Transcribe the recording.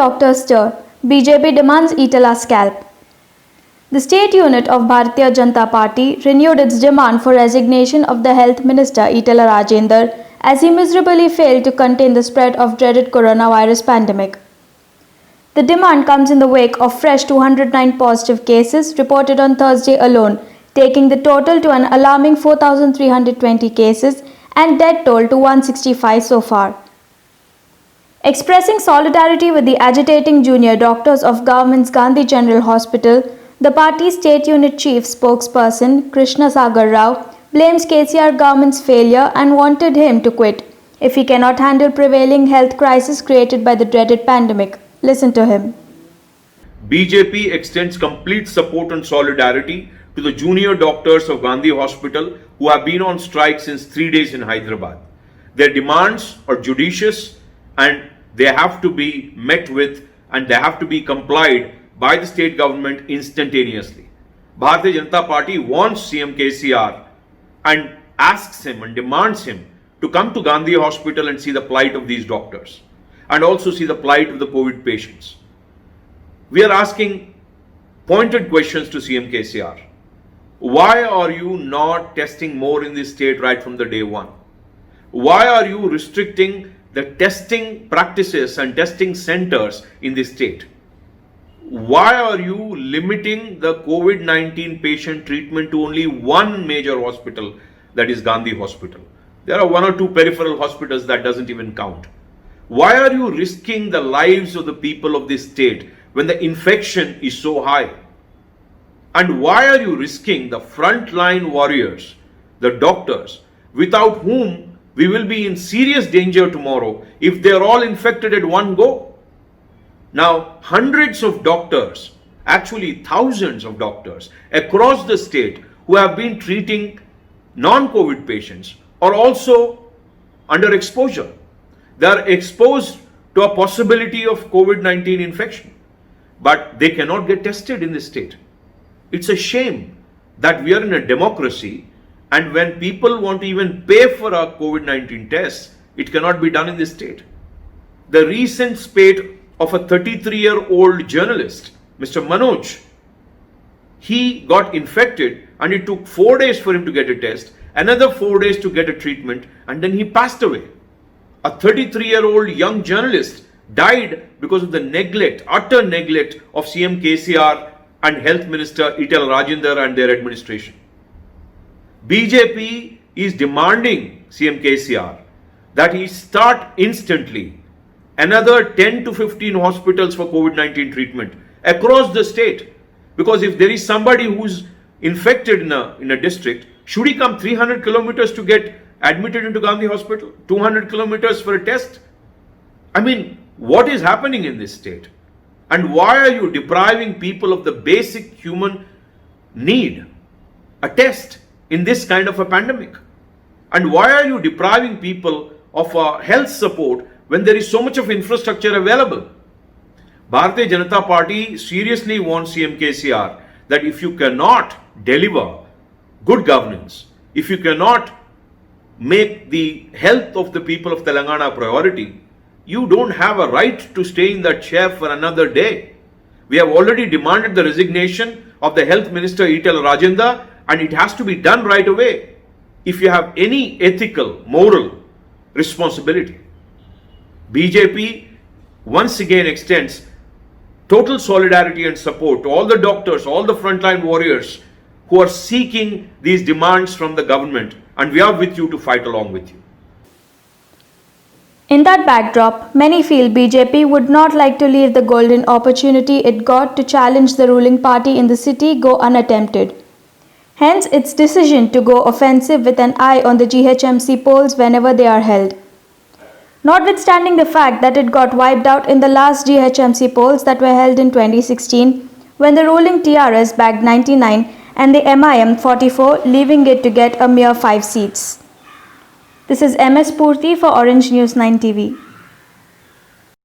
doctors stir. BJP demands Etala scalp. The state unit of Bharatiya Janata Party renewed its demand for resignation of the Health Minister Etala Rajender as he miserably failed to contain the spread of dreaded coronavirus pandemic. The demand comes in the wake of fresh 209 positive cases reported on Thursday alone, taking the total to an alarming 4,320 cases and death toll to 165 so far. Expressing solidarity with the agitating junior doctors of government's Gandhi General Hospital, the party's state unit chief spokesperson Krishna Sagar Rao blames KCR government's failure and wanted him to quit if he cannot handle prevailing health crisis created by the dreaded pandemic. Listen to him. BJP extends complete support and solidarity to the junior doctors of Gandhi Hospital who have been on strike since 3 days in Hyderabad. Their demands are judicious and they have to be met with and they have to be complied by the state government instantaneously. Bharatiya Janata Party wants CM KCR and asks him and demands him to come to Gandhi Hospital and see the plight of these doctors and also see the plight of the COVID patients. We are asking pointed questions to CM KCR. Why are you not testing more in this state right from the day one? Why are you restricting the testing practices and testing centers in this state? Why are you limiting the COVID-19 patient treatment to only one major hospital, that is Gandhi Hospital? There are 1 or 2 peripheral hospitals that doesn't even count. Why are you risking the lives of the people of this state when the infection is so high? And why are you risking the frontline warriors, the doctors, without whom we will be in serious danger tomorrow if they are all infected at one go? Now, hundreds of doctors, actually thousands of doctors across the state who have been treating non-COVID patients are also under exposure. They are exposed to a possibility of COVID-19 infection, but they cannot get tested in this state. It's a shame that we are in a democracy and when people want to even pay for a COVID-19 test, it cannot be done in this state. The recent spate of a 33-year-old journalist, Mr. Manoj, he got infected and it took 4 days for him to get a test, another 4 days to get a treatment, and then he passed away. A 33-year-old young journalist died because of the neglect, utter neglect of CM KCR and Health Minister Etala Rajender and their administration. BJP is demanding CM KCR that he start instantly another 10 to 15 hospitals for COVID-19 treatment across the state. Because if there is somebody who's infected in a district, should he come 300 kilometers to get admitted into Gandhi Hospital? 200 kilometers for a test? I mean, what is happening in this state? And why are you depriving people of the basic human need, a test, in this kind of a pandemic? And why are you depriving people of health support when there is so much of infrastructure available? Bharatiya Janata Party seriously wants CM KCR that if you cannot deliver good governance, if you cannot make the health of the people of Telangana a priority, you don't have a right to stay in that chair for another day. We have already demanded the resignation of the Health Minister Etala Rajender and it has to be done right away if you have any ethical, moral responsibility. BJP once again extends total solidarity and support to all the doctors, all the frontline warriors who are seeking these demands from the government, and we are with you to fight along with you. In that backdrop, many feel BJP would not like to leave the golden opportunity it got to challenge the ruling party in the city go unattempted. Hence its decision to go offensive with an eye on the GHMC polls whenever they are held. Notwithstanding the fact that it got wiped out in the last GHMC polls that were held in 2016, when the ruling TRS bagged 99 and the MIM 44, leaving it to get a mere 5 seats. This is MS Purti for Orange News 9 TV.